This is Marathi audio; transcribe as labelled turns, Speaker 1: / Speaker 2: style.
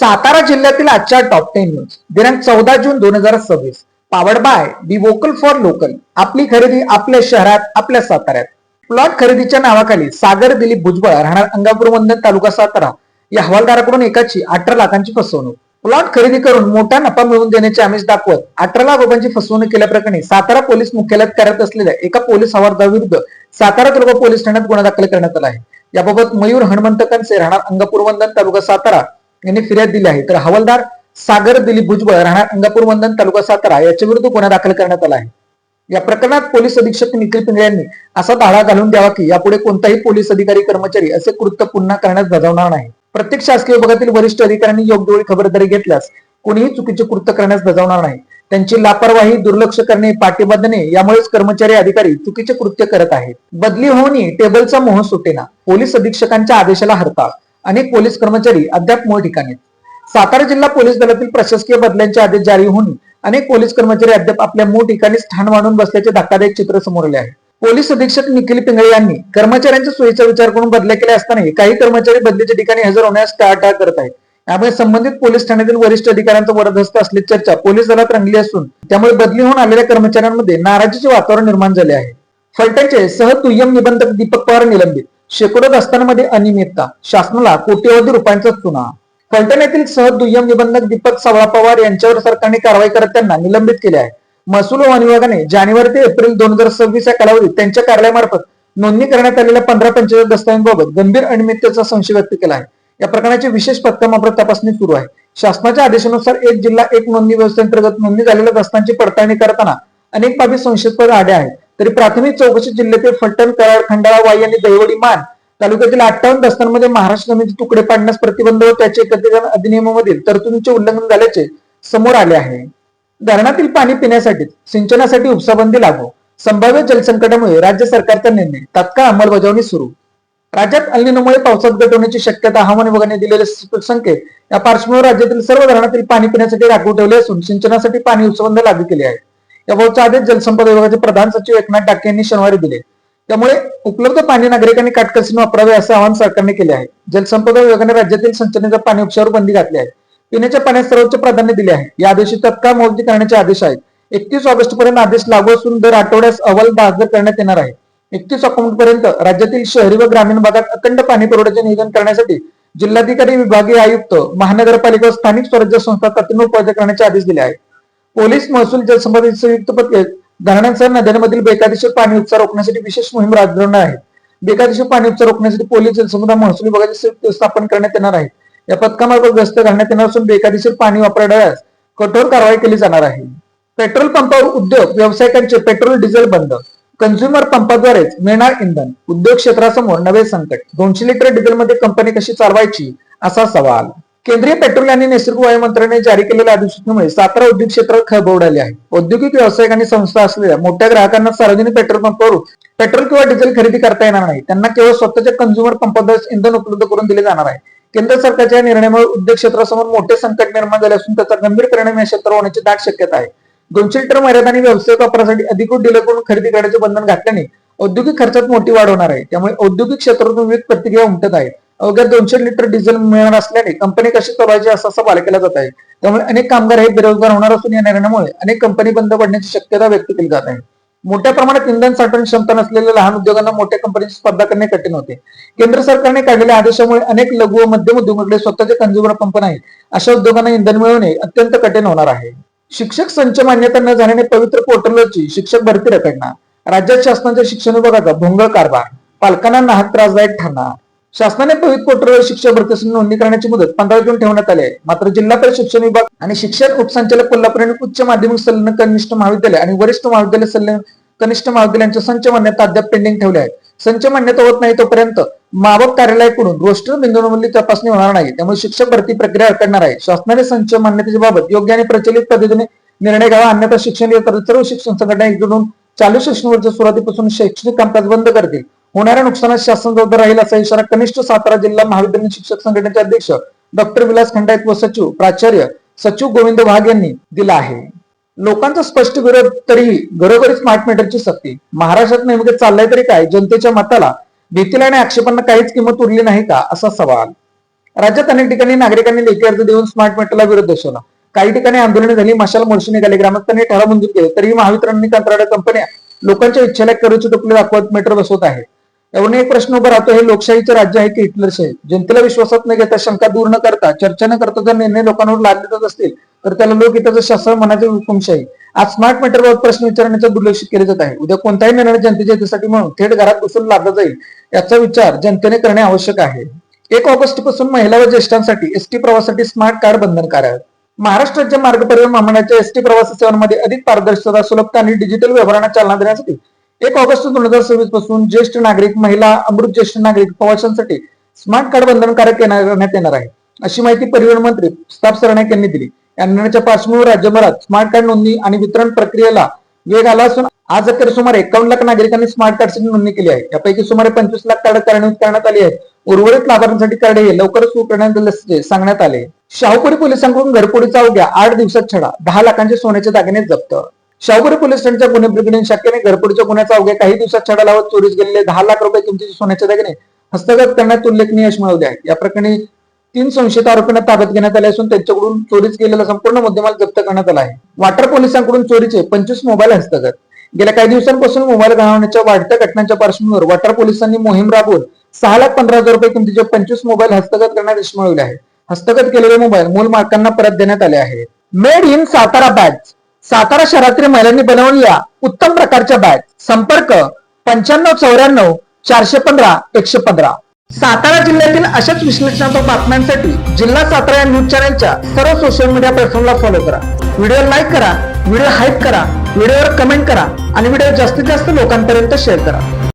Speaker 1: सातारा जिल्ह्यातील आजच्या टॉप 10 न्यूज दिनांक 14 जून 2026. Powered by be vocal for local. आपली खरेदी आपल्या शहरात, आपल्या साताऱ्यात. प्लॉट खरेदीच्या नावाखाली सागर दिलीप भुजबळ राहणार अंगापूर वंदन तालुका सातारा या हवालदाराकडून एकाची 18 लाखांची फसवणूक. प्लॉट खरेदी करून मोठा नफा मिळवून देण्याचे आमिष दाखवत 18 लाख रुपयांची फसवणूक केल्याप्रकरणी सातारा पोलीस मुख्यालयात करत असलेल्या एका पोलीस हवालदाराविरुद्ध सातारा तालुका पोलीस ठाण्यात गुन्हा दाखल करण्यात आला आहे. याबाबत मयूर हनुमंत कनसे राहणार अंगापूर वंदन तालुका सातारा यांनी फिर्याद दिली आहे. तर हवालदार सागर दिलीप भुजबळ राहणार अंगापूर वंदन तालुका सातारा याच्या विरुद्ध गुन्हा दाखल करण्यात आला आहे. या प्रकरणात पोलीस अधीक्षक निखिल पिंगळे यांनी असा धाडा घालून द्यावा की यापुढे कोणताही पोलीस अधिकारी कर्मचारी असे कृत्य पुन्हा करण्यास बजावणार नाही. प्रत्येक शासकीय विभागातील वरिष्ठ अधिकाऱ्यांनी योग्य वेळी खबरदारी घेतल्यास कोणीही चुकीचे कृत्य करण्यास बजावणार नाही. त्यांची लापरवाही, दुर्लक्ष करणे, पाठीबंधने यामुळेच कर्मचारी अधिकारी चुकीचे कृत्य करत आहेत. बदली होऊनही टेबलचा मोह सुटेना. पोलीस अधीक्षकांच्या आदेशाला हरताळ. अनेक पोलीस कर्मचारी अद्याप मूळ ठिकाणी. सातारा जिल्हा पोलीस दलातील प्रशासकीय बदल्यांचे आदेश जारी होऊन अनेक पोलीस कर्मचारी अद्याप आपल्या मूळ ठिकाणी स्थान मांडून बसल्याचे धक्कादायक चित्र समोर आले आहे. पोलीस अधीक्षक निखिल पिंगळे यांनी कर्मचाऱ्यांच्या सोयीचा विचार करून बदल्या केल्या असतानाही काही कर्मचारी बदलीच्या ठिकाणी हजर होण्यास टाळाटाळ करत आहेत. यामुळे संबंधित पोलीस ठाण्यातील वरिष्ठ अधिकाऱ्यांचा वरदहस्त असल्याची चर्चा पोलीस दलात रंगली असून त्यामुळे बदली होऊन आलेल्या कर्मचाऱ्यांमध्ये नाराजीचे वातावरण निर्माण झाले आहे. फलटणचे सहदुय्यम निबंधक दीपक पवार निलंबित. शेकडो दस्तांमध्ये अनियमितता, शासनाला कोट्यवधी रुपयांचा चुना. फलटण येथील सहदुय्यम निबंधक दीपक सावळा पवार यांच्यावर सरकारने कारवाई करत त्यांना निलंबित केले आहे. महसूल व वन विभागाने जानेवारी ते एप्रिल 2026 या कालावधीत त्यांच्या कार्यालयामार्फत नोंदणी करण्यात आलेल्या 15-45 दस्तावेजांबाबत गंभीर अनियमिततेचा संशय व्यक्त केला आहे. या प्रकरणाची विशेष पथकामार्फत तपासणी सुरू आहे. शासनाच्या आदेशानुसार एक जिल्हा एक नोंदणी व्यवस्थेअंतर्गत नोंदणी झालेल्या दस्तांची पडताळणी करताना अनेक बाबी संशयास्पद आढळल्या आहेत. तरी प्राथमिक चौकशी जिल्ह्यातील फलटण, कराड, खंडाळा, वाई आणि दहिवडी, मान तालुक्यातील 58 दस्तांमध्ये महाराष्ट्र जमिनीचे तुकडे पाडण्यास प्रतिबंध व त्याचे एकत्रीकरण अधिनियमामधील तरतुदींचे उल्लंघन झाल्याचे समोर आले आहे. धरणातील पाणी पिण्यासाठी, सिंचनासाठी उपसाबंदी लागू. संभाव्य जलसंकटामुळे राज्य सरकारचा निर्णय, तात्काळ अंमलबजावणी सुरू. राज्यात अल निनोमुळे पावसात घट होण्याची शक्यता हवामान विभागाने दिलेले संकेत या पार्श्वभूमीवर राज्यातील सर्व धरणातील पाणी पिण्यासाठी राखून ठेवले असून सिंचनासाठी पाणी उपसाबंद लागू केले आहे. याबाबतचा आदेश जलसंपदा विभागाचे प्रधान सचिव एकनाथ डाके यांनी शनिवारी दिले. त्यामुळे उपलब्ध पाणी नागरिकांनी काटकसरीने वापरावे असे आवाहन सरकारने केले आहे. जलसंपदा विभागाने राज्यातील सिंचनाच्या पाणी उपशावर बंदी घातली आहे. पिण्याच्या पाण्यास सर्वोच्च प्राधान्य दिले आहे. या आदेशात तत्काळ मोजणी करण्याचे आदेश आहेत. 31 ऑगस्ट पर्यंत आदेश लागू असून दर आठवड्यास अहवाल दाखल करण्यात येणार आहे. 31 ऑक्टोबर पर्यंत राज्यातील शहरी व ग्रामीण भागात अखंड पाणी पुरवठ्याचे नियोजन करण्यासाठी जिल्हाधिकारी, विभागीय आयुक्त, महानगरपालिका व स्थानिक स्वराज्य संस्था तातडीने उपाययोजना करण्याचे आदेश दिले आहेत. पोलीस, महसूल, जलसंपदा संयुक्त पथक धरणांसह नद्यांमधील बेकायदेशीर पाणी उपसा रोखण्यासाठी विशेष मोहीम राबवणार आहेत. बेकायदेशीर पाणी उपसा रोखण्यासाठी पोलीस, जलसंपदा, महसूल विभागाचे संयुक्त स्थापन करण्यात येणार आहे. या पथकामार्फत गस्त घालण्यात येणार असून बेकायदेशीर पाणी वापरणाऱ्यास कठोर कारवाई केली जाणार आहे. पेट्रोल पंपावर उद्योग व्यावसायिकांचे पेट्रोल डिझेल बंद. कन्झ्युमर पंपाद्वारेच मिळणार इंधन. उद्योग क्षेत्रासमोर नवे संकट. 200 लिटर डिझेलमध्ये कंपनी कशी चालवायची असा सवाल. केंद्रीय पेट्रोल आणि नैसर्गिक वायू मंत्रालयाने जारी केलेल्या अधिसूचनेमुळे सातारा उद्योग क्षेत्रात खळबळ उडाली आहे. औद्योगिक व्यावसायिक आणि संस्था असलेल्या मोठ्या ग्राहकांना सार्वजनिक पेट्रोल पंपावरून पेट्रोल किंवा डिझेल खरेदी करता येणार नाही. त्यांना केवळ स्वतःच्या कन्झ्युमर पंपाद्वारे इंधन उपलब्ध करून दिले जाणार आहे. केंद्र सरकारच्या निर्णयामुळे उद्योग क्षेत्रासमोर मोठे संकट निर्माण झाले असून त्याचा गंभीर परिणाम या क्षेत्रावर होण्याची दाट शक्यता आहे. 200 लिटर मर्यादा आणि व्यावसायिक वापरासाठी अधिकृत डीलरकडून खरेदी करण्याचे बंधन घातल्याने औद्योगिक खर्चात मोठी वाढ होणार आहे. त्यामुळे औद्योगिक क्षेत्रातून विविध प्रतिक्रिया उमटत आहेत. अवघ्या 200 लिटर डिझेल मिळणार असल्याने कंपनी कशी चालवायची असा सवाल केला जात आहे. त्यामुळे अनेक कामगार हे बेरोजगार होणार असून या निर्णयामुळे अनेक कंपनी बंद पडण्याची शक्यता व्यक्त केली जात आहे. मोठ्या प्रमाणात इंधन साठवण क्षमता नसलेल्या लहान उद्योगांना मोठ्या कंपनीची स्पर्धा करणे कठीण होते. केंद्र सरकारने काढलेल्या आदेशामुळे अनेक लघु व मध्यम उद्योगांकडे स्वतःचे कन्झ्युमर पंप नाहीत. अशा उद्योगांना इंधन मिळवणे अत्यंत कठीण होणार आहे. शिक्षक संच मान्यता न झाल्याने पवित्र पोर्टलची शिक्षक भरती रखडणार. राज्यात शासनाच्या शिक्षण विभागाचा भोंगळ कारभार. पालकांना नाहक त्रासदायक ठरणार. शासनाने पवित्र पोर्टलवर शिक्षक भरतीसाठी नोंदणी करण्याची मुदत 15 जून ठेवण्यात आली आहे. मात्र जिल्हा परिषद शिक्षण विभाग आणि शिक्षण उपसंचालक कोल्हापूर आणि उच्च माध्यमिक संलग्न कनिष्ठ महाविद्यालय आणि वरिष्ठ महाविद्यालय संलग्न कनिष्ठ महाविद्यालयांच्या संच मान्यता अद्याप पेंडिंग ठेवल्या आहेत. संच मान्यता होत नाही तोपर्यंत मावक कार्यालयाकडून रोस्टर बिंदूंवरील तपासणी होणार नाही. त्यामुळे शिक्षक भरती प्रक्रिया अडकणार आहे. शासनाने संच मान्यतेच्या बाबत योग्य आणि प्रचलित पद्धतीने निर्णय घ्यावा, अन्यथा शिक्षण सर्व शिक्षण संघटना एकजूट होऊन चालू शिक्षण वर्षाच्या सुरुवातीपासून शैक्षणिक कामकाज बंद करतील. होणाऱ्या नुकसानात शासन जबाबदार राहील असा इशारा कनिष्ठ सातारा जिल्हा महाविद्यालयीन शिक्षक संघटनेचे अध्यक्ष डॉक्टर विलास खंडायत व सचिव प्राचार्य सचिव गोविंद वाघ यांनी दिला आहे. लोकांचा स्पष्ट विरोध तरीही घरोघरी स्मार्ट मीटरची सक्ती. महाराष्ट्रात नेमके चाललंय तरी काय? जनतेच्या मताला, भीतीला आणि आक्षेपांना काहीच किंमत उरली नाही का असा सवाल. राज्यात अनेक ठिकाणी नागरिकांनी लेखी अर्ज देऊन स्मार्ट मीटरला विरोध दर्शवला. काही ठिकाणी आंदोलने झाली, मशाल मोर्चे निघाले, ग्रामस्थांनी ठराव मंजूर केले, तरीही महावितरणने कंत्राटी कंपन्या लोकांच्या इच्छेला करूचे टोपले दाखवत मीटर बसवत आहेत. यावरून एक प्रश्न उभा राहतो, हे लोकशाहीचे राज्य आहे की हिटलरशाही? जनतेला विश्वासात न घेता, शंका दूर न करता, चर्चा न करता जर निर्णय लोकांवर लादले जात असतील तर त्याला लोकहिताचं शासन म्हणायचे हुकुमशाही. आज स्मार्ट मीटरबाबत प्रश्न विचारण्याचा दुर्लक्ष केले जात आहे. उद्या कोणताही निर्णय जनतेच्या हितासाठी म्हणून थेट घरात बसून लादला जाईल याचा विचार जनतेने करणे आवश्यक आहे. 1 ऑगस्ट पासून महिला व ज्येष्ठांसाठी एसटी प्रवासासाठी स्मार्ट कार्ड बंधनकारक आहे. महाराष्ट्र राज्य मार्ग परिवहन महामंडळाच्या एसटी प्रवासी सेवांमध्ये अधिक पारदर्शकता, सुलभता आणि डिजिटल व्यवहारांना चालना देण्यासाठी 1 ऑगस्ट 2026 पासून ज्येष्ठ नागरिक, महिला, अमृत ज्येष्ठ नागरिक प्रवाशांसाठी स्मार्ट कार्ड बंधनकारक करण्यात येणार आहे, अशी माहिती परिवहन मंत्री प्रताप सरनाईक यांनी दिली. या निर्णयाच्या पार्श्वभूमीवर राज्यभरात स्मार्ट कार्ड नोंदणी आणि वितरण प्रक्रियेला वेग आला असून आज अखेर सुमारे 51 लाख नागरिकांनी स्मार्ट कार्डसाठी नोंदणी केली आहे. यापैकी सुमारे 25 लाख कार्ड कार्यान्वित करण्यात आली आहेत. उर्वरित लाभार्थ्यांसाठी कार्ड हे लवकरच सुरू करण्यात आल्याचे सांगण्यात आले. शाहूपुरी पोलिसांकडून घरफोडीचा अवघ्या 8 दिवसात छडा, 10 लाखांचे सोन्याचे दागिने जप्त. शाहूपुरी पोलीस स्टेशनच्या गुन्हे ब्रिगेड शाखेने घरफोडीच्या गुन्ह्याचा अवघ्या काही दिवसात छडा लावत चोरीस गेलेले 10 लाख रुपये किमतीचे सोन्याचे दागिने हस्तगत करण्यात उल्लेखनीय यश मिळवले आहे. या प्रकरणी 3 संशयित आरोपींना ताब्यात घेण्यात आले असून त्यांच्याकडून चोरीस गेलेला संपूर्ण मुद्देमाल जप्त करण्यात आला आहे. वाटर पोलिसांकडून चोरीचे 25 मोबाईल हस्तगत. गेल्या काही दिवसांपासून मोबाईल गमावण्याच्या वाढत्या घटनांच्या पार्श्वभूमीवर वाटर पोलिसांनी मोहीम राबवून 6,15,000 रुपये किमतीचे 25 मोबाईल हस्तगत करण्यात यश मिळवले आहे. हस्तगत केलेले मोबाईल मूल मालकांना परत देण्यात आले आहेत. Made in Satara bags. Satara शहरातील महिलांनी बनवलेल्या उत्तम प्रकारच्या बॅग. संपर्क 9594 415 115. सातारा जिल्ह्यातील अशाच विश्लेषणात्मक बातम्यांसाठी जिल्हा सातारा या न्यूज चॅनलच्या सर्व सोशल मीडिया प्लॅटफॉर्मला फॉलो करा. व्हिडिओ लाईक करा, व्हिडिओ हाईप करा, व्हिडिओवर कमेंट करा आणि व्हिडिओ जास्तीत जास्त लोकांपर्यंत शेअर करा.